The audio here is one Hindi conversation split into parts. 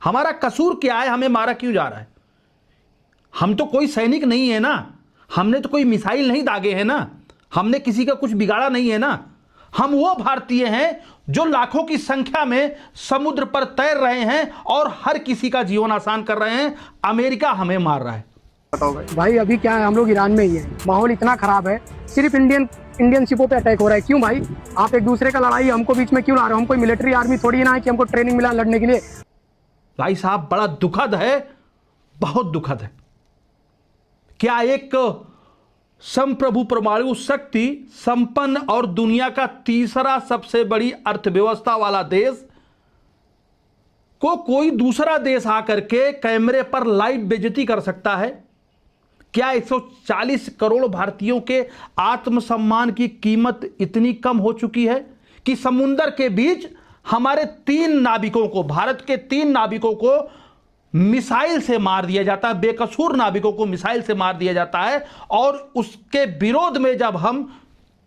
हमारा कसूर क्या है, हमें मारा क्यों जा रहा है? हम तो कोई सैनिक नहीं है ना, हमने तो कोई मिसाइल नहीं दागे हैं ना, हमने किसी का कुछ बिगाड़ा नहीं है ना। हम वो भारतीय हैं जो लाखों की संख्या में समुद्र पर तैर रहे हैं और हर किसी का जीवन आसान कर रहे हैं। अमेरिका हमें मार रहा है। बताओ भाई अभी क्या है, हम लोग ईरान में ही है, माहौल इतना खराब है, सिर्फ इंडियन शिपों पे अटैक हो रहा है। क्यों भाई? आप एक दूसरे का लड़ाई हमको बीच में क्यों ला रहे हो? हम कोई मिलिट्री आर्मी थोड़ी ना है कि हमको ट्रेनिंग मिला लड़ने के लिए। भाई साहब बड़ा दुखद है, बहुत दुखद है। क्या एक संप्रभु परमाणु शक्ति संपन्न और दुनिया का तीसरा सबसे बड़ी अर्थव्यवस्था वाला देश को कोई दूसरा देश आकर के कैमरे पर लाइव बेइज्जती कर सकता है? क्या 140 करोड़ भारतीयों के आत्मसम्मान की कीमत इतनी कम हो चुकी है कि समुद्र के बीच हमारे 3 नाविकों को, भारत के 3 नाविकों को मिसाइल से मार दिया जाता है, बेकसूर नाविकों को मिसाइल से मार दिया जाता है। और उसके विरोध में जब हम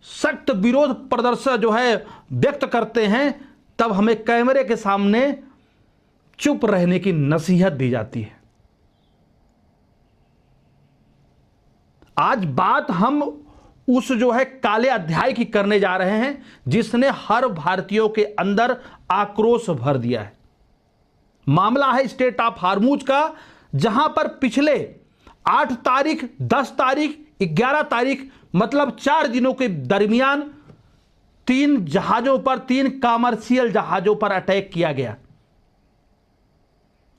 सख्त विरोध प्रदर्शन जो है व्यक्त करते हैं, तब हमें कैमरे के सामने चुप रहने की नसीहत दी जाती है। आज बात हम उस जो है काले अध्याय की करने जा रहे हैं जिसने हर भारतीयों के अंदर आक्रोश भर दिया है। मामला है स्टेट ऑफ हार्मूज का, जहां पर पिछले 8 तारीख, 10 तारीख, 11 तारीख मतलब 4 दिनों के दरमियान 3 जहाजों पर, 3 कॉमर्शियल जहाजों पर अटैक किया गया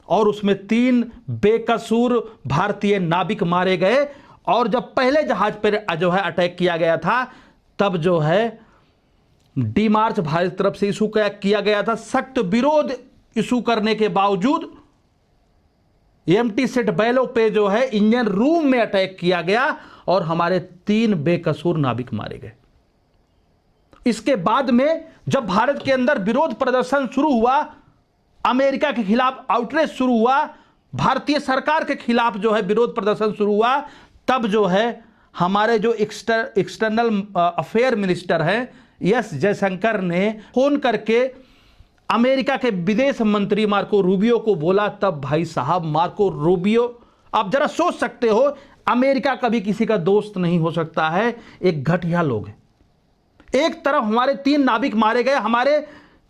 और उसमें 3 बेकसूर भारतीय नाविक मारे गए। और जब पहले जहाज पर जो है अटैक किया गया था, तब जो है डी मार्च भारत तरफ से इशू किया गया था। सख्त विरोध इशू करने के बावजूद एम्प्टी सेट बैलों पे जो है इंजन रूम में अटैक किया गया और हमारे 3 बेकसूर नाविक मारे गए। इसके बाद में जब भारत के अंदर विरोध प्रदर्शन शुरू हुआ, अमेरिका के खिलाफ आउटरीच शुरू हुआ, भारतीय सरकार के खिलाफ जो है विरोध प्रदर्शन शुरू हुआ, तब जो है हमारे जो एक्सटर्नल अफेयर मिनिस्टर हैं एस जयशंकर ने फोन करके अमेरिका के विदेश मंत्री मार्को रूबियो को बोला। तब भाई साहब मार्को रूबियो, आप जरा सोच सकते हो, अमेरिका कभी किसी का दोस्त नहीं हो सकता है, एक घटिया लोग है। एक तरफ हमारे 3 नाविक मारे गए, हमारे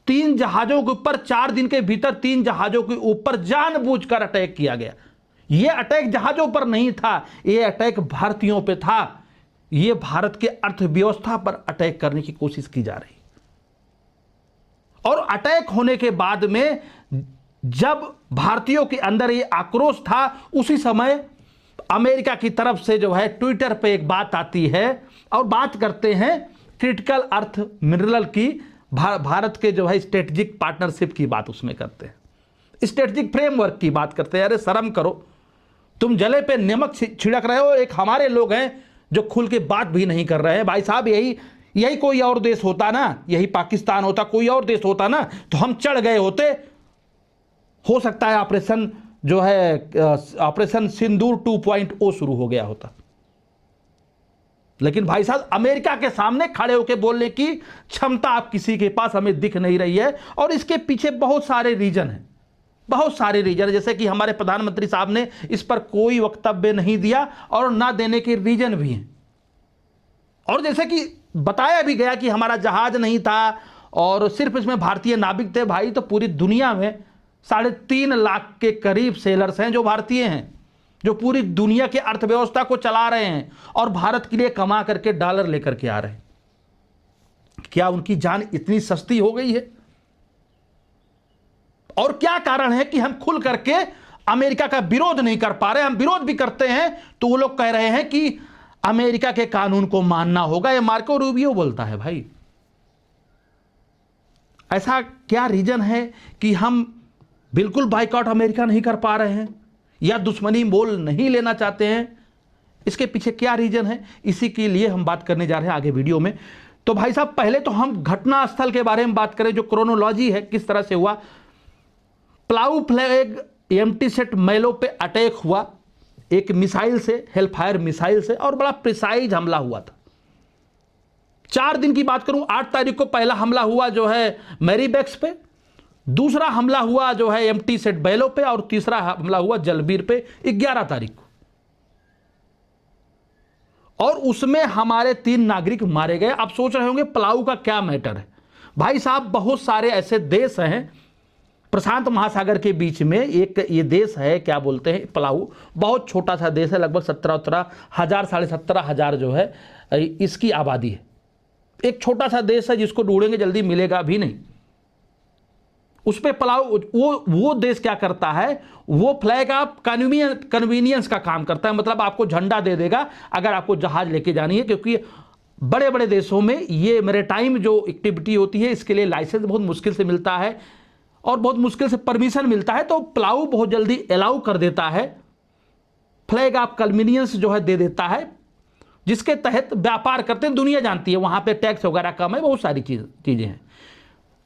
3 जहाजों के ऊपर 4 दिन के भीतर 3 जहाजों के ऊपर जानबूझकर अटैक किया गया। यह अटैक जहाजों पर नहीं था, यह अटैक भारतीयों पे था। यह भारत के अर्थव्यवस्था पर अटैक करने की कोशिश की जा रही। और अटैक होने के बाद में जब भारतीयों के अंदर यह आक्रोश था, उसी समय अमेरिका की तरफ से जो है ट्विटर पे एक बात आती है और बात करते हैं क्रिटिकल अर्थ मिनरल की, भारत के जो है स्ट्रेटेजिक पार्टनरशिप की बात उसमें करते हैं, स्ट्रेटेजिक फ्रेमवर्क की बात करते हैं। अरे शर्म करो, तुम जले पे नमक छिड़क रहे हो। एक हमारे लोग हैं जो खुल के बात भी नहीं कर रहे हैं। भाई साहब यही कोई और देश होता ना, यही पाकिस्तान होता, कोई और देश होता ना, तो हम चढ़ गए होते। हो सकता है ऑपरेशन जो है ऑपरेशन सिंदूर 2.0 शुरू हो गया होता। लेकिन भाई साहब अमेरिका के सामने खड़े होकर बोलने की क्षमता आप किसी के पास हमें दिख नहीं रही है। और इसके पीछे बहुत सारे रीजन हैं, बहुत सारे रीजन, जैसे कि हमारे प्रधानमंत्री साहब ने इस पर कोई वक्तव्य नहीं दिया और ना देने के रीजन भी हैं। और जैसे कि बताया भी गया कि हमारा जहाज नहीं था और सिर्फ इसमें भारतीय नाविक थे। भाई तो पूरी दुनिया में 3.5 लाख के करीब सेलर्स हैं जो भारतीय हैं, जो पूरी दुनिया की अर्थव्यवस्था को चला रहे हैं और भारत के लिए कमा करके डॉलर लेकर के आ रहे हैं। क्या उनकी जान इतनी सस्ती हो गई है? और क्या कारण है कि हम खुल करके अमेरिका का विरोध नहीं कर पा रहे? हम विरोध भी करते हैं तो वो लोग कह रहे हैं कि अमेरिका के कानून को मानना होगा। ये मार्को रूबियो बोलता है। भाई ऐसा क्या रीजन है कि हम बिल्कुल बाइकआउट अमेरिका नहीं कर पा रहे हैं या दुश्मनी मोल नहीं लेना चाहते हैं? इसके पीछे क्या रीजन है, इसी के लिए हम बात करने जा रहे हैं आगे वीडियो में। तो भाई साहब पहले तो हम घटना स्थल के बारे में बात करें, जो क्रोनोलॉजी है किस तरह से हुआ। प्लाऊ फ्लैग एम्प्टी सेट मैलो पे अटैक हुआ एक मिसाइल से, हेलफायर मिसाइल से, और बड़ा प्रिसाइज हमला हुआ था। 4 दिन की बात करूं, 8 तारीख को पहला हमला हुआ जो है मैरीबैक्स पे, दूसरा हमला हुआ जो है एम्प्टी सेट बैलो पे, और तीसरा हमला हुआ जलबीर पे 11 तारीख को, और उसमें हमारे 3 नागरिक मारे गए। आप सोच रहे होंगे पलाऊ का क्या मैटर है। भाई साहब, बहुत सारे ऐसे देश हैं प्रशांत महासागर के बीच में, एक ये देश है क्या बोलते हैं पलाऊ, बहुत छोटा सा देश है, लगभग 17-18 हजार 17,500 जो है इसकी आबादी है। एक छोटा सा देश है जिसको ढूंढेंगे जल्दी मिलेगा भी नहीं। उस पे पलाऊ, वो देश क्या करता है, वो फ्लैग ऑफ कन्वीनियंस का काम करता है, मतलब आपको झंडा दे देगा अगर आपको जहाज लेके जानी है, क्योंकि बड़े बड़े देशों में ये मैरीटाइम जो एक्टिविटी होती है इसके लिए लाइसेंस बहुत मुश्किल से मिलता है और बहुत मुश्किल से परमिशन मिलता है, तो पलाऊ बहुत जल्दी अलाउ कर देता है, फ्लैग ऑफ कन्वीनियंस जो है दे देता है, जिसके तहत व्यापार करते हैं। दुनिया जानती है वहां पे टैक्स वगैरह कम है, बहुत सारी चीजें हैं।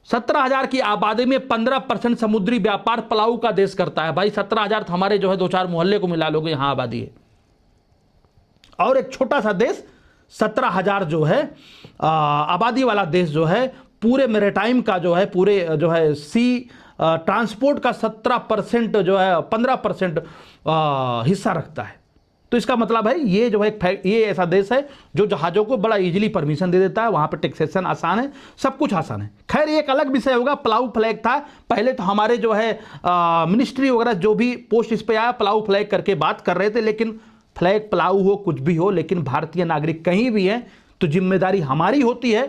17,000 की आबादी में 15% समुद्री व्यापार पलाऊ का देश करता है। भाई 17,000 तो हमारे जो है 2-4 मोहल्ले को मिला लोगे यहां आबादी है, और एक छोटा सा देश 17,000 जो है आबादी वाला देश जो है पूरे मैरीटाइम का जो है, पूरे जो है सी ट्रांसपोर्ट का 17% जो है 15% हिस्सा रखता है। तो इसका मतलब है ये जो है ये ऐसा देश है जो जहाज़ों को बड़ा इजीली परमिशन दे देता है, वहाँ पे टैक्सेशन आसान है, सब कुछ आसान है। खैर ये एक अलग विषय होगा। पलाऊ फ्लैग था पहले, तो हमारे जो है मिनिस्ट्री वगैरह जो भी पोस्ट इस पे आया पलाऊ फ्लैग करके बात कर रहे थे, लेकिन फ्लैग पलाऊ हो कुछ भी हो, लेकिन भारतीय नागरिक कहीं भी हैं तो जिम्मेदारी हमारी होती है,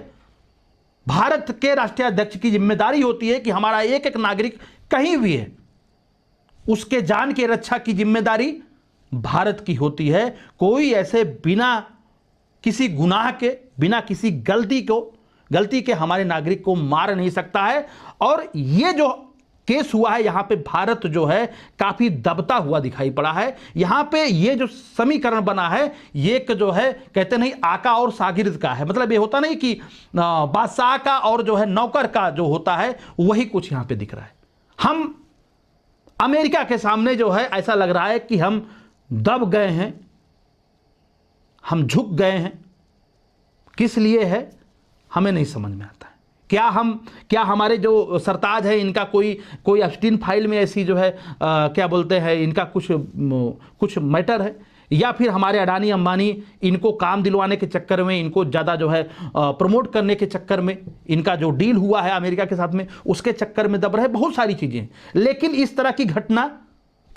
भारत के राष्ट्रीय अध्यक्ष की जिम्मेदारी होती है कि हमारा एक एक नागरिक कहीं भी है उसके जान की रक्षा की जिम्मेदारी भारत की होती है। कोई ऐसे बिना किसी गुनाह के, बिना किसी गलती के हमारे नागरिक को मार नहीं सकता है। और ये जो केस हुआ है यहां पे भारत जो है काफी दबता हुआ दिखाई पड़ा है। यहां पे ये जो समीकरण बना है ये एक जो है कहते नहीं आका और शागिर्द का है, मतलब ये होता नहीं कि बादशाह का और जो है नौकर का जो होता है वही कुछ यहां पे दिख रहा है। हम अमेरिका के सामने जो है ऐसा लग रहा है कि हम दब गए हैं, हम झुक गए हैं। किस लिए है हमें नहीं समझ में आता है। क्या हमारे जो सरताज है इनका कोई एप्स्टीन फाइल में ऐसी जो है क्या बोलते हैं इनका कुछ मैटर है, या फिर हमारे अडानी अंबानी इनको काम दिलवाने के चक्कर में, इनको ज़्यादा जो है प्रमोट करने के चक्कर में, इनका जो डील हुआ है अमेरिका के साथ में उसके चक्कर में दब रहे, बहुत सारी चीज़ें। लेकिन इस तरह की घटना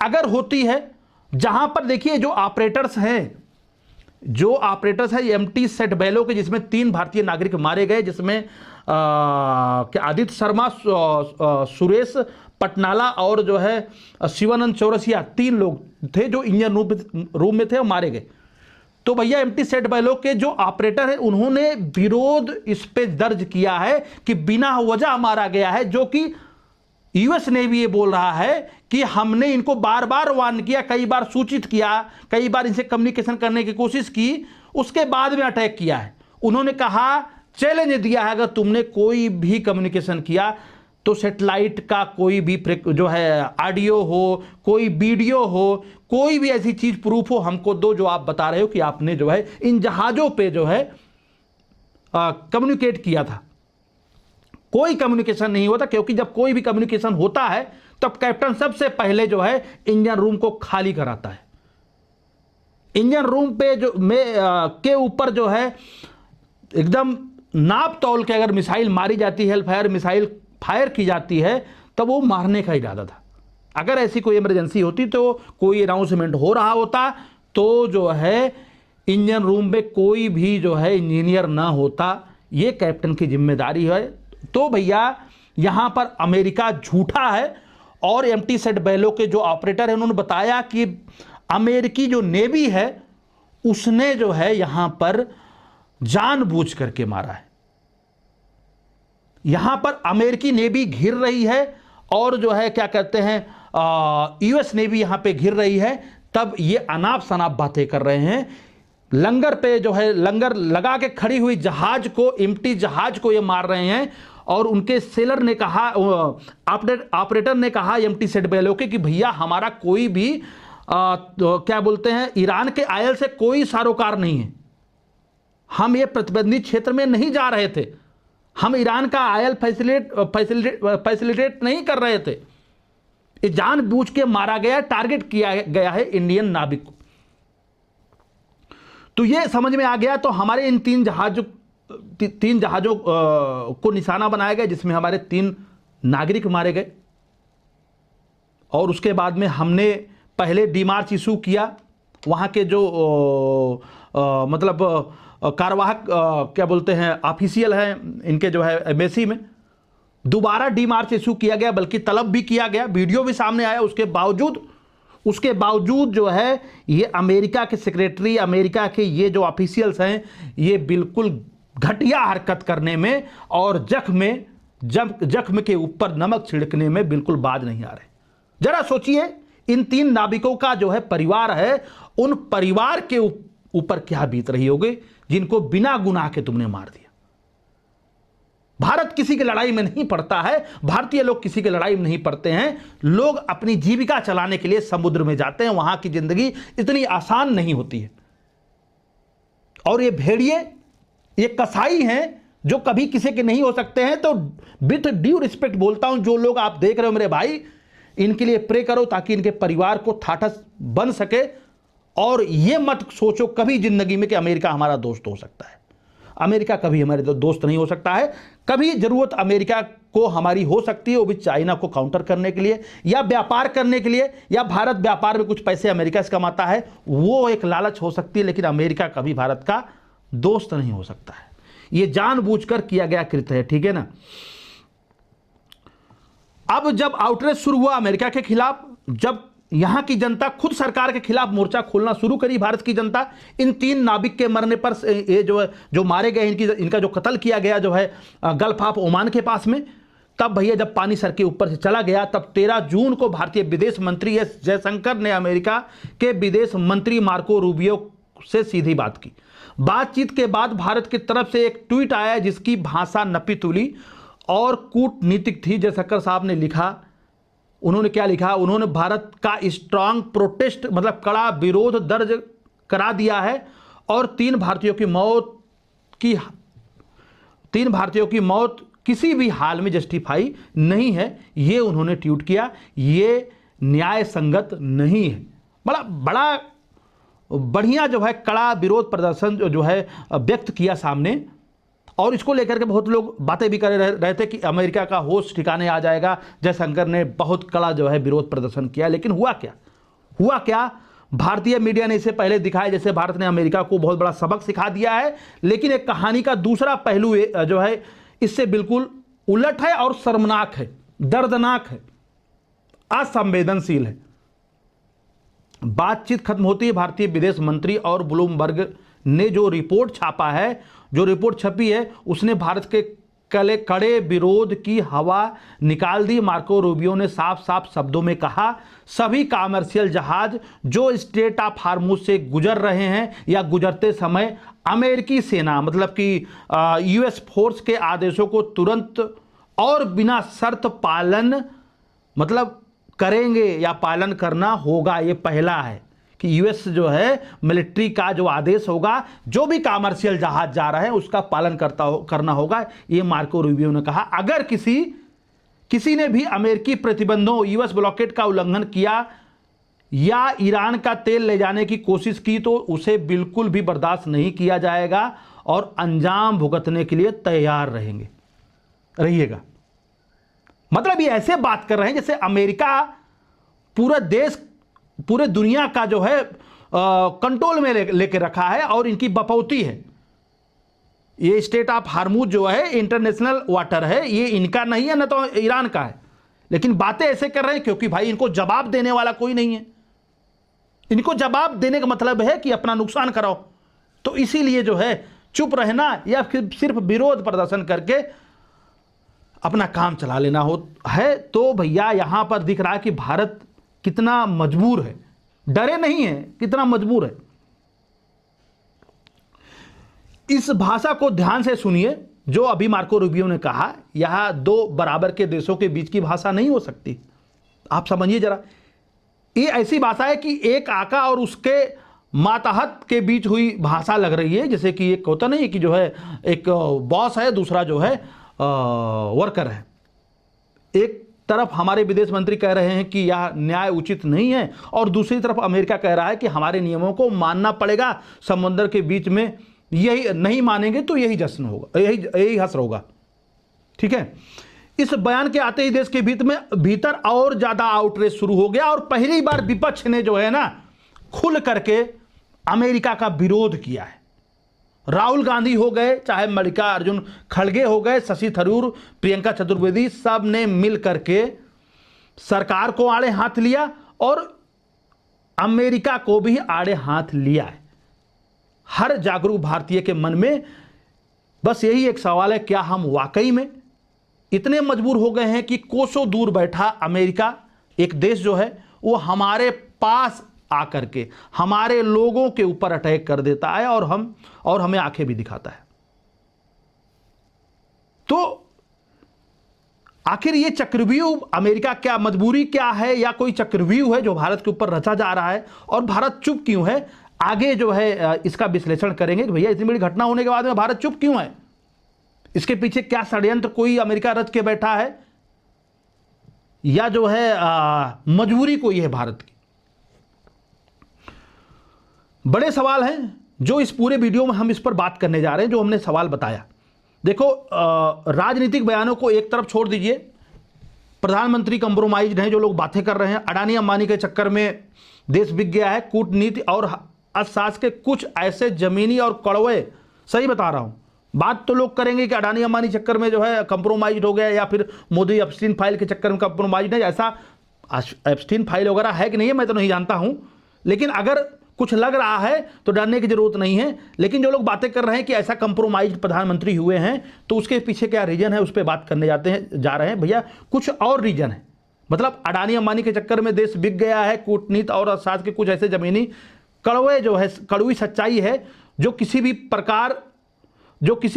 अगर होती है जहां पर देखिए जो ऑपरेटर्स हैं एम्प्टी सेट बैलो के, जिसमें 3 भारतीय नागरिक मारे गए, जिसमें क्या आदित्य शर्मा, सुरेश पटनाला और जो है शिवानंद चौरसिया 3 लोग थे जो इंजन रूम में थे और मारे गए। तो भैया एम्प्टी सेट बैलो के जो ऑपरेटर है उन्होंने विरोध इस पे दर्ज किया है कि बिना वजह मारा गया है, जो कि यूएस नेवी ये बोल रहा है कि हमने इनको बार बार वार्न किया, कई बार सूचित किया, कई बार इनसे कम्युनिकेशन करने की कोशिश की, उसके बाद में अटैक किया है। उन्होंने कहा, चैलेंज दिया है, अगर तुमने कोई भी कम्युनिकेशन किया तो सैटेलाइट का कोई भी जो है ऑडियो हो, कोई वीडियो हो, कोई भी ऐसी चीज प्रूफ हो हमको दो जो आप बता रहे हो कि आपने जो है इन जहाजों पे जो है कम्युनिकेट किया था। कोई कम्युनिकेशन नहीं होता, क्योंकि जब कोई भी कम्युनिकेशन होता है तब कैप्टन सबसे पहले जो है इंजन रूम को खाली कराता है। इंजन रूम पे जो के ऊपर जो है एकदम नाप तौल के अगर मिसाइल मारी जाती है, हेल्फायर मिसाइल फायर की जाती है, तब वो मारने का इरादा था। अगर ऐसी कोई इमरजेंसी होती तो कोई अनाउंसमेंट हो रहा होता तो जो है इंजन रूम में कोई भी जो है इंजीनियर ना होता। ये कैप्टन की जिम्मेदारी है। तो भैया यहां पर अमेरिका झूठा है, और एम्प्टी सेट बैलो के जो ऑपरेटर है उन्होंने बताया कि अमेरिकी जो नेवी है उसने जो है यहां पर जानबूझ करके मारा है। यहां पर अमेरिकी नेवी घिर रही है और जो है क्या कहते हैं यूएस नेवी यहां पे घिर रही है, तब ये अनाप शनाप बातें कर रहे हैं। लंगर पे जो है लंगर लगा के खड़ी हुई जहाज को, एम्प्टी जहाज को ये मार रहे हैं। और उनके सेलर ने कहा, ऑपरेटर ने कहा एम्प्टी सेट बैलो के कि भैया हमारा कोई भी क्या बोलते हैं ईरान के आयल से कोई सरोकार नहीं है, हम ये प्रतिबंधित क्षेत्र में नहीं जा रहे थे, हम ईरान का आयल फैसिलिटेट नहीं कर रहे थे। ये जानबूझ के मारा गया, टारगेट किया गया है इंडियन नाविक को। तो ये समझ में आ गया। तो हमारे इन तीन जहाजों को निशाना बनाया गया, जिसमें हमारे 3 नागरिक मारे गए। और उसके बाद में हमने पहले डीमार्च इशू किया, वहाँ के जो मतलब कार्यवाहक क्या बोलते हैं ऑफिशियल हैं इनके जो है एम्बेसी में, दोबारा डीमार्च इशू किया गया, बल्कि तलब भी किया गया, वीडियो भी सामने आया। उसके बावजूद जो है ये अमेरिका के सेक्रेटरी, अमेरिका के ये जो ऑफिशियल्स हैं, ये बिल्कुल घटिया हरकत करने में और जख्म के ऊपर नमक छिड़कने में बिल्कुल बाज नहीं आ रहे। जरा सोचिए, इन 3 नाविकों का जो है परिवार है, उन परिवार के ऊपर क्या बीत रही होगी जिनको बिना गुनाह के तुमने मार दिया। भारत किसी की लड़ाई में नहीं पड़ता है, भारतीय लोग किसी की लड़ाई में नहीं पड़ते हैं। लोग अपनी जीविका चलाने के लिए समुद्र में जाते हैं, वहां की जिंदगी इतनी आसान नहीं होती है। और ये भेड़िए, ये कसाई हैं जो कभी किसी के नहीं हो सकते हैं। तो विथ ड्यू रिस्पेक्ट बोलता हूं, जो लोग आप देख रहे हो मेरे भाई, इनके लिए प्रे करो ताकि इनके परिवार को ठाठस बन सके। और ये मत सोचो कभी जिंदगी में कि अमेरिका हमारा दोस्त हो सकता है। अमेरिका कभी हमारे दोस्त नहीं हो सकता है। कभी जरूरत अमेरिका को हमारी हो सकती है, वो भी चाइना को काउंटर करने के लिए या व्यापार करने के लिए, या भारत व्यापार में कुछ पैसे अमेरिका से कमाता है, वो एक लालच हो सकती है। लेकिन अमेरिका कभी भारत का दोस्त नहीं हो सकता है। ये जानबूझकर किया गया कृत्य है, ठीक है ना। अब जब आउटरीच शुरू हुआ अमेरिका के खिलाफ, जब यहां की जनता खुद सरकार के खिलाफ मोर्चा खोलना शुरू करी, भारत की जनता, इन 3 नाविक के मरने पर ये जो मारे गए, इनका जो कत्ल किया गया जो है गल्फ ऑफ ओमान के पास में, तब भैया जब पानी सर के ऊपर से चला गया, तब 13 जून को भारतीय विदेश मंत्री एस जयशंकर ने अमेरिका के विदेश मंत्री मार्को रूबियो से सीधी बात की। बातचीत के बाद भारत की तरफ से एक ट्वीट आया जिसकी भाषा नपी-तुली और कूटनीतिक थी। जयशंकर साहब ने लिखा, उन्होंने क्या लिखा, उन्होंने भारत का स्ट्रांग प्रोटेस्ट मतलब कड़ा विरोध दर्ज करा दिया है और 3 भारतीयों की मौत किसी भी हाल में जस्टिफाई नहीं है, ये उन्होंने ट्वीट किया। ये न्याय संगत नहीं है। बड़ा बढ़िया जो है कड़ा विरोध प्रदर्शन जो है व्यक्त किया सामने। और इसको लेकर के बहुत लोग बातें भी कर रहे थे कि अमेरिका का होश ठिकाने आ जाएगा। जयशंकर ने बहुत कड़ा जो है विरोध प्रदर्शन किया, लेकिन हुआ क्या? भारतीय मीडिया ने इसे पहले दिखाया जैसे भारत ने अमेरिका को बहुत बड़ा सबक सिखा दिया है, लेकिन एक कहानी का दूसरा पहलू जो है इससे बिल्कुल उलट है और शर्मनाक है, दर्दनाक है, असंवेदनशील है। बातचीत खत्म होती है, भारतीय विदेश मंत्री और ब्लूमबर्ग ने जो रिपोर्ट छापा है, जो रिपोर्ट छपी है, उसने भारत के कड़े विरोध की हवा निकाल दी। मार्को रूबियो ने साफ साफ शब्दों में कहा, सभी कॉमर्शियल जहाज जो स्ट्रेट ऑफ हार्मुज से गुजर रहे हैं या गुजरते समय अमेरिकी सेना मतलब कि यूएस फोर्स के आदेशों को तुरंत और बिना शर्त पालन मतलब करेंगे या पालन करना होगा। ये पहला है कि यूएस जो है मिलिट्री का जो आदेश होगा, जो भी कॉमर्शियल जहाज जा रहे हैं उसका पालन करना होगा। ये मार्को रूबियो ने कहा। अगर किसी ने भी अमेरिकी प्रतिबंधों, यूएस ब्लॉकेट का उल्लंघन किया या ईरान का तेल ले जाने की कोशिश की तो उसे बिल्कुल भी बर्दाश्त नहीं किया जाएगा और अंजाम भुगतने के लिए तैयार रहिएगा। मतलब ये ऐसे बात कर रहे हैं जैसे अमेरिका पूरे दुनिया का जो है कंट्रोल में लेके रखा है और इनकी बपौती है। ये स्टेट ऑफ हार्मुज जो है इंटरनेशनल वाटर है, ये इनका नहीं है ना तो ईरान का है, लेकिन बातें ऐसे कर रहे हैं क्योंकि भाई इनको जवाब देने वाला कोई नहीं है। इनको जवाब देने का मतलब है कि अपना नुकसान कराओ, तो इसीलिए जो है चुप रहना या फिर सिर्फ विरोध प्रदर्शन करके अपना काम चला लेना है। तो भैया यहां पर दिख रहा है कि भारत कितना मजबूर है, डरे नहीं है, कितना मजबूर है। इस भाषा को ध्यान से सुनिए जो अभी मार्को रूबियो ने कहा। यह 2 बराबर के देशों के बीच की भाषा नहीं हो सकती। आप समझिए जरा, ये ऐसी भाषा है कि एक आका और उसके मातहत के बीच हुई भाषा लग रही है। जैसे कि एक होता नहीं कि जो है एक बॉस है, दूसरा जो है वर्कर हैं। एक तरफ हमारे विदेश मंत्री कह रहे हैं कि यह न्याय उचित नहीं है, और दूसरी तरफ अमेरिका कह रहा है कि हमारे नियमों को मानना पड़ेगा, समुद्र के बीच में यही नहीं मानेंगे तो यही जश्न होगा, यही हश्र होगा। ठीक है, इस बयान के आते ही देश के भीतर और ज्यादा आउटरीच शुरू हो गया, और पहली बार विपक्ष ने जो है ना खुल करके अमेरिका का विरोध किया है। राहुल गांधी हो गए, चाहे मल्लिकार्जुन खड़गे हो गए, शशि थरूर, प्रियंका चतुर्वेदी, सब ने मिल करके सरकार को आड़े हाथ लिया और अमेरिका को भी आड़े हाथ लिया है। हर जागरूक भारतीय के मन में बस यही एक सवाल है, क्या हम वाकई में इतने मजबूर हो गए हैं कि कोसों दूर बैठा अमेरिका एक देश जो है वो हमारे पास आकर के हमारे लोगों के ऊपर अटैक कर देता है और हमें आंखें भी दिखाता है। तो आखिर ये चक्रव्यूह अमेरिका क्या मजबूरी क्या है, या कोई चक्रव्यूह है जो भारत के ऊपर रचा जा रहा है, और भारत चुप क्यों है? आगे जो है इसका विश्लेषण करेंगे कि भैया इतनी बड़ी घटना होने के बाद में भारत चुप क्यों है, इसके पीछे क्या षड्यंत्र कोई अमेरिका रच के बैठा है, या जो है मजबूरी कोई है भारत की। बड़े सवाल हैं जो इस पूरे वीडियो में हम इस पर बात करने जा रहे हैं, जो हमने सवाल बताया। देखो, राजनीतिक बयानों को एक तरफ छोड़ दीजिए, प्रधानमंत्री कंप्रोमाइज्ड हैं, जो लोग बातें कर रहे हैं, अडानी अंबानी के चक्कर में देश बिक गया है, कूटनीति और अर्थशास्त्र के कुछ ऐसे जमीनी और कड़वे, सही बता रहा हूं, बात तो लोग करेंगे कि अडानी अंबानी चक्कर में जो है कंप्रोमाइज्ड हो गया, या फिर मोदी एप्स्टीन फाइल के चक्कर में कंप्रोमाइज्ड है। ऐसा एप्स्टीन फाइल वगैरह है कि नहीं है मैं तो नहीं जानता हूं, लेकिन अगर कुछ लग रहा है तो डरने की जरूरत नहीं है। लेकिन जो लोग बातें कर रहे हैं कि ऐसा कंप्रोमाइज्ड प्रधानमंत्री हुए हैं, तो उसके पीछे क्या रीजन है उस पर बात करने जा रहे हैं। भैया कुछ और रीजन है, मतलब अडानी अंबानी के चक्कर में देश बिक गया है, कूटनीति और अर्थशास्त्र के कुछ ऐसे जमीनी कड़वे जो है, कड़वी सच्चाई है जो किसी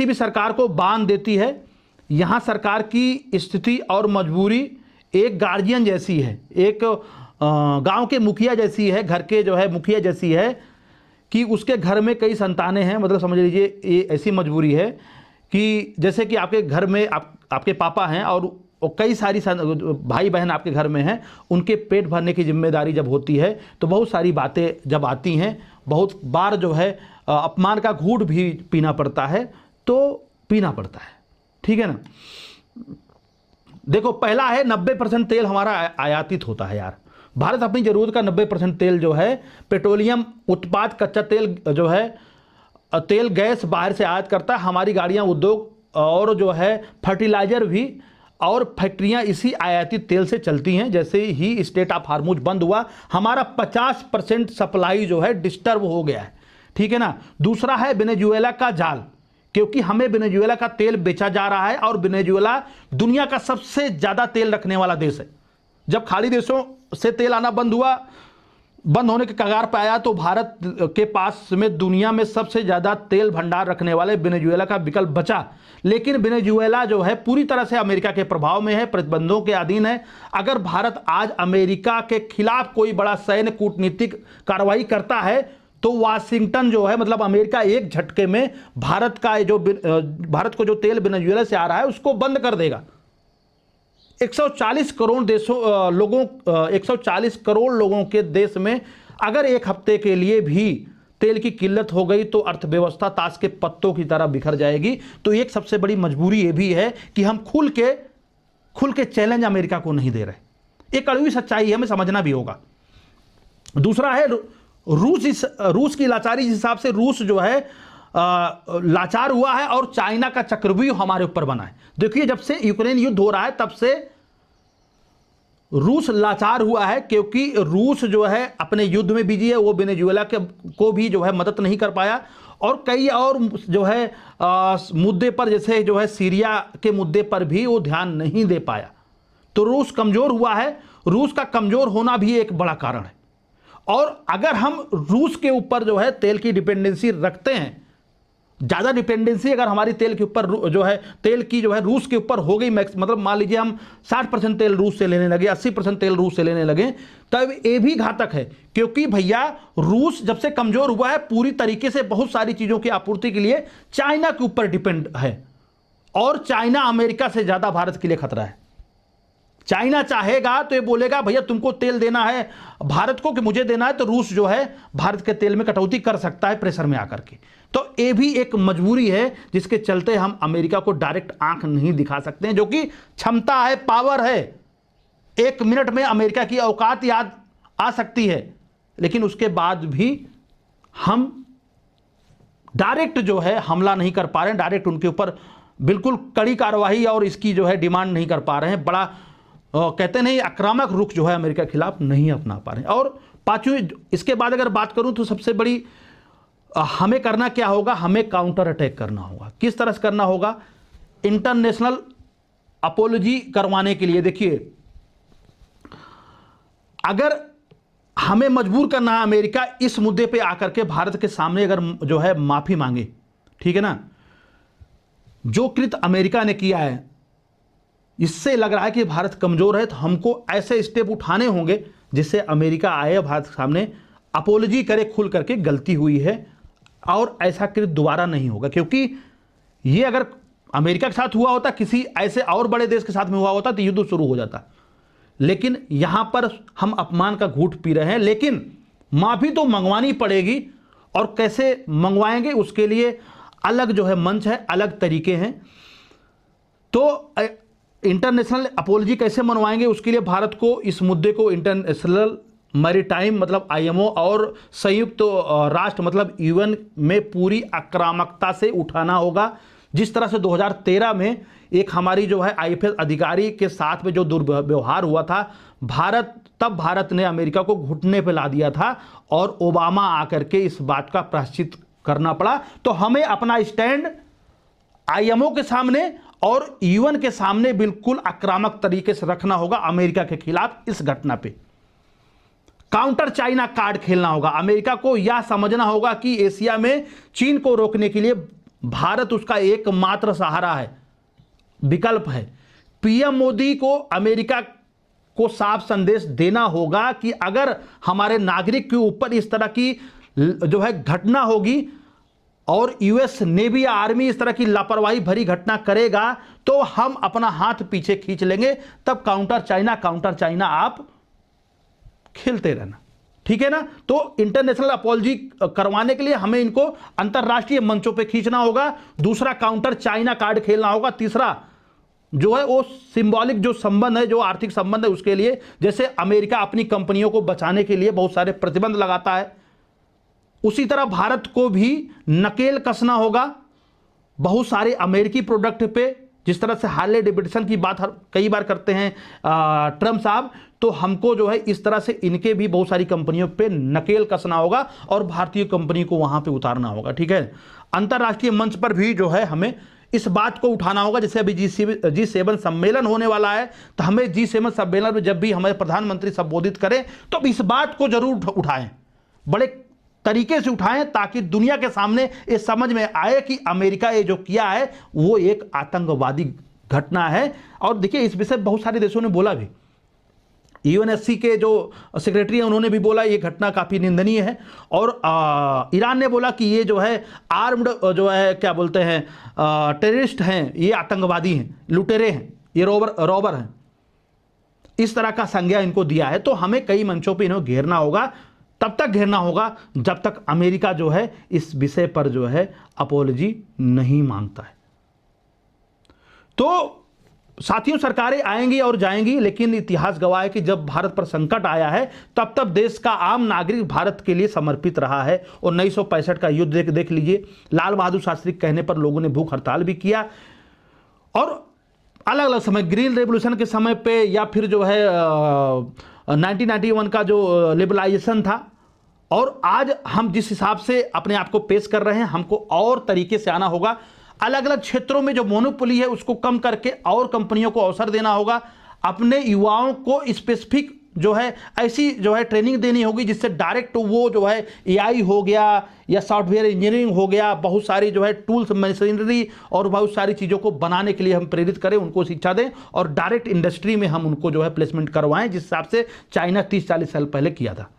भी सरकार को बांध देती है। यहां सरकार की स्थिति और मजबूरी एक गार्जियन जैसी है, एक गांव के मुखिया जैसी है, घर के जो है मुखिया जैसी है कि उसके घर में कई संतानें हैं। मतलब समझ लीजिए ये ऐसी मजबूरी है कि जैसे कि आपके घर में आपके पापा हैं और कई सारी भाई बहन आपके घर में हैं, उनके पेट भरने की जिम्मेदारी जब होती है तो बहुत सारी बातें जब आती हैं, बहुत बार जो है अपमान का घूंट भी पीना पड़ता है, तो पीना पड़ता है। ठीक है ना। देखो, पहला है 90% तेल हमारा आयातित होता है यार। भारत अपनी जरूरत का 90% तेल जो है पेट्रोलियम उत्पाद, कच्चा तेल जो है तेल गैस बाहर से आयात करता है। हमारी गाड़ियां, उद्योग और जो है फर्टिलाइजर भी और फैक्ट्रियां इसी आयातित तेल से चलती हैं। जैसे ही स्टेट ऑफ हार्मुज बंद हुआ, हमारा 50% सप्लाई जो है डिस्टर्ब हो गया है। ठीक है ना। दूसरा है वेनेजुएला का जाल, क्योंकि हमें वेनेजुएला का तेल बेचा जा रहा है और वेनेजुएला दुनिया का सबसे ज्यादा तेल रखने वाला देश है। जब खाड़ी देशों से तेल आना बंद होने के कगार पर आया तो भारत के पास में दुनिया में सबसे ज्यादा तेल भंडार रखने वाले वेनेजुएला का विकल्प बचा। लेकिन वेनेजुएला जो है पूरी तरह से अमेरिका के प्रभाव में है, प्रतिबंधों के अधीन है। अगर भारत आज अमेरिका के खिलाफ कोई बड़ा सैन्य कूटनीतिक कार्रवाई करता है तो वाशिंगटन जो है, मतलब अमेरिका, एक झटके में भारत को जो तेल वेनेजुएला से आ रहा है उसको बंद कर देगा। 140 करोड़ लोगों के देश में अगर एक हफ्ते के लिए भी तेल की किल्लत हो गई तो अर्थव्यवस्था ताश के पत्तों की तरह बिखर जाएगी। तो एक सबसे बड़ी मजबूरी ये भी है कि हम खुल के चैलेंज अमेरिका को नहीं दे रहे। एक कड़वी सच्चाई है, हमें समझना भी होगा। दूसरा है रूस की लाचारी। जिस हिसाब से रूस जो है लाचार हुआ है और चाइना का चक्रव्यूह हमारे ऊपर बना है। देखिए, जब से यूक्रेन युद्ध हो रहा है तब से रूस लाचार हुआ है, क्योंकि रूस जो है अपने युद्ध में बिजी है। वो वेनेजुएला को भी जो है मदद नहीं कर पाया, और कई और जो है मुद्दे पर, जैसे जो है सीरिया के मुद्दे पर भी वो ध्यान नहीं दे पाया। तो रूस कमजोर हुआ है। रूस का कमजोर होना भी एक बड़ा कारण है। और अगर हम रूस के ऊपर जो है तेल की डिपेंडेंसी रखते हैं, ज़्यादा डिपेंडेंसी अगर हमारी तेल के ऊपर जो है तेल की जो है रूस के ऊपर हो गई, मतलब मान लीजिए हम 60% तेल रूस से लेने लगे, 80% तेल रूस से लेने लगे, तब ये भी घातक है। क्योंकि भैया रूस जब से कमजोर हुआ है पूरी तरीके से बहुत सारी चीज़ों की आपूर्ति के लिए चाइना के ऊपर डिपेंड है। और चाइना अमेरिका से ज़्यादा भारत के लिए खतरा है। चाइना चाहेगा तो ये बोलेगा भैया तुमको तेल देना है भारत को कि मुझे देना है, तो रूस जो है भारत के तेल में कटौती कर सकता है प्रेशर में आकर के। तो ये भी एक मजबूरी है जिसके चलते हम अमेरिका को डायरेक्ट आंख नहीं दिखा सकते हैं, जो कि क्षमता है, पावर है। 1 मिनट में अमेरिका की औकात याद आ सकती है, लेकिन उसके बाद भी हम डायरेक्ट जो है हमला नहीं कर पा रहे हैं, डायरेक्ट उनके ऊपर बिल्कुल कड़ी कार्रवाई और इसकी जो है डिमांड नहीं कर पा रहे हैं। बड़ा कहते नहीं आक्रामक रुख जो है अमेरिका के खिलाफ नहीं अपना पा रहे हैं। और पांचवी, इसके बाद अगर बात करूं तो सबसे बड़ी हमें करना क्या होगा, हमें काउंटर अटैक करना होगा। किस तरह से करना होगा? इंटरनेशनल अपोलॉजी करवाने के लिए, देखिए अगर हमें मजबूर करना है अमेरिका इस मुद्दे पे आकर के भारत के सामने अगर जो है माफी मांगे, ठीक है ना, जो कृत्य अमेरिका ने किया है इससे लग रहा है कि भारत कमजोर है, तो हमको ऐसे स्टेप उठाने होंगे जिससे अमेरिका आए भारत के सामने अपोलॉजी करे खुल करके गलती हुई है और ऐसा कृत्य दोबारा नहीं होगा। क्योंकि ये अगर अमेरिका के साथ हुआ होता, किसी ऐसे और बड़े देश के साथ में हुआ होता तो युद्ध शुरू हो जाता। लेकिन यहां पर हम अपमान का घूंट पी रहे हैं, लेकिन माफी तो मंगवानी पड़ेगी। और कैसे मंगवाएंगे उसके लिए अलग जो है मंच है, अलग तरीके हैं। तो इंटरनेशनल अपोलॉजी कैसे मनवाएंगे उसके लिए भारत को इस मुद्दे को इंटरनेशनल मैरीटाइम मतलब आईएमओ और संयुक्त राष्ट्र मतलब यूएन में पूरी आक्रामकता से उठाना होगा। जिस तरह से 2013 में एक हमारी जो है आईएफएस अधिकारी के साथ में जो दुर्व्यवहार हुआ था, भारत ने अमेरिका को घुटने पे ला दिया था और ओबामा आकर के इस बात का प्रायश्चित करना पड़ा। तो हमें अपना स्टैंड आईएमओ के सामने और यूएन के सामने बिल्कुल आक्रामक तरीके से रखना होगा अमेरिका के खिलाफ इस घटना पे। काउंटर चाइना कार्ड खेलना होगा। अमेरिका को यह समझना होगा कि एशिया में चीन को रोकने के लिए भारत उसका एकमात्र सहारा है, विकल्प है। पीएम मोदी को अमेरिका को साफ संदेश देना होगा कि अगर हमारे नागरिक के ऊपर इस तरह की जो है घटना होगी और यूएस नेवी या आर्मी इस तरह की लापरवाही भरी घटना करेगा तो हम अपना हाथ पीछे खींच लेंगे। तब काउंटर चाइना आप खेलते रहना, ठीक है ना। तो इंटरनेशनल अपॉलजी करवाने के लिए हमें इनको अंतरराष्ट्रीय मंचों पे खींचना होगा। दूसरा, काउंटर चाइना कार्ड खेलना होगा। तीसरा जो है वो सिंबॉलिक जो संबंध है, जो आर्थिक संबंध है, उसके लिए जैसे अमेरिका अपनी कंपनियों को बचाने के लिए बहुत सारे प्रतिबंध लगाता है, उसी तरह भारत को भी नकेल कसना होगा बहुत सारे अमेरिकी प्रोडक्ट पे। जिस तरह से हार्ले डेविडसन की बात कई बार करते हैं ट्रम्प साहब, तो हमको जो है इस तरह से इनके भी बहुत सारी कंपनियों पे नकेल कसना होगा और भारतीय कंपनी को वहां पे उतारना होगा, ठीक है। अंतर्राष्ट्रीय मंच पर भी जो है हमें इस बात को उठाना होगा। जैसे अभी G7 सम्मेलन होने वाला है, तो हमें G7 सम्मेलन में जब भी हमारे प्रधानमंत्री संबोधित करें तो इस बात को जरूर उठाएं, बड़े तरीके से उठाएं, ताकि दुनिया के सामने ये समझ में आए कि अमेरिका ये जो किया है वो एक आतंकवादी घटना है। और देखिए इस विषय बहुत सारे देशों ने बोला भी, यूएनएससी के जो सेक्रेटरी हैं उन्होंने भी बोला ये घटना काफ़ी निंदनीय है। और ईरान ने बोला कि ये जो है आर्म्ड जो है क्या बोलते हैं टेररिस्ट हैं, ये आतंकवादी हैं, लुटेरे हैं, ये रॉबर हैं, इस तरह का संज्ञा इनको दिया है। तो हमें कई मंचों पे इन्हें घेरना होगा, तब तक घेरना होगा जब तक अमेरिका जो है इस विषय पर जो है अपोलॉजी नहीं मांगता है। तो साथियों, सरकारें आएंगी और जाएंगी, लेकिन इतिहास गवाह है कि जब भारत पर संकट आया है तब तब देश का आम नागरिक भारत के लिए समर्पित रहा है। और 1965 का युद्ध देख लीजिए, लाल बहादुर शास्त्री के कहने पर लोगों ने भूख हड़ताल भी किया। और अलग अलग समय, ग्रीन रेवोल्यूशन के समय पे, या फिर जो है 1991 का जो लिबरलाइजेशन था। और आज हम जिस हिसाब से अपने आप को पेश कर रहे हैं, हमको और तरीके से आना होगा। अलग अलग क्षेत्रों में जो मोनोपोली है उसको कम करके और कंपनियों को अवसर देना होगा। अपने युवाओं को स्पेसिफिक जो है ऐसी जो है ट्रेनिंग देनी होगी जिससे डायरेक्ट वो जो है एआई हो गया या सॉफ्टवेयर इंजीनियरिंग हो गया, बहुत सारी जो है टूल्स मशीनरी और बहुत सारी चीज़ों को बनाने के लिए हम प्रेरित करें, उनको शिक्षा दें और डायरेक्ट इंडस्ट्री में हम उनको जो है प्लेसमेंट करवाएं, जिस हिसाब से चाइना 30-40 साल पहले किया था।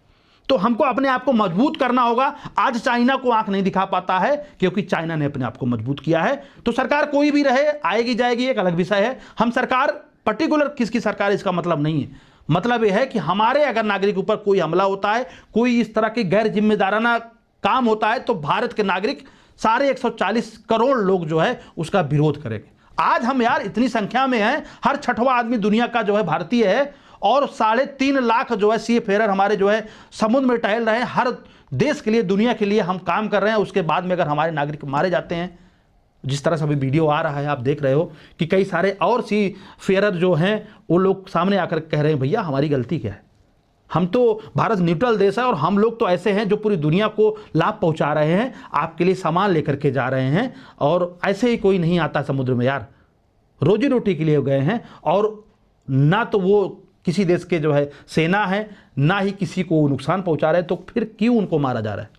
तो हमको अपने आप को मजबूत करना होगा। आज चाइना को आंख नहीं दिखा पाता है क्योंकि चाइना ने अपने आप को मजबूत किया है। तो सरकार कोई भी रहे, आएगी जाएगी, एक अलग विषय है। हम सरकार पर्टिकुलर किसकी सरकार इसका मतलब नहीं है। मतलब यह है कि हमारे अगर नागरिक ऊपर कोई हमला होता है, कोई इस तरह की गैर जिम्मेदाराना काम होता है, तो भारत के नागरिक सारे 140 करोड़ लोग जो है उसका विरोध करेंगे। आज हम यार इतनी संख्या में हैं, हर छठवां आदमी दुनिया का जो है भारतीय है, और 3.5 लाख जो है सी फेरर हमारे जो है समुद्र में टहल रहे हैं। हर देश के लिए, दुनिया के लिए हम काम कर रहे हैं। उसके बाद में अगर हमारे नागरिक मारे जाते हैं, जिस तरह से अभी वीडियो आ रहा है आप देख रहे हो कि कई सारे और सी फेरर जो हैं वो लोग सामने आकर कह रहे हैं भैया हमारी गलती क्या है, हम तो भारत न्यूट्रल देश है और हम लोग तो ऐसे हैं जो पूरी दुनिया को लाभ पहुंचा रहे हैं, आपके लिए सामान लेकर के जा रहे हैं, और ऐसे ही कोई नहीं आता समुद्र में यार, रोजी रोटी के लिए गए हैं। और ना तो वो किसी देश के जो है सेना है, ना ही किसी को नुकसान पहुंचा रहे हैं, तो फिर क्यों उनको मारा जा रहा है,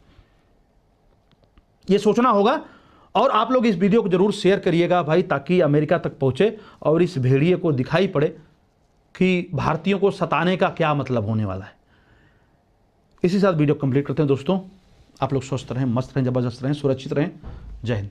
ये सोचना होगा। और आप लोग इस वीडियो को जरूर शेयर करिएगा भाई, ताकि अमेरिका तक पहुंचे और इस भेड़िए को दिखाई पड़े कि भारतीयों को सताने का क्या मतलब होने वाला है। इसी साथ वीडियो कंप्लीट करते हैं दोस्तों। आप लोग स्वस्थ रहें, मस्त रहें, जबरदस्त रहें, सुरक्षित रहें। जय हिंद।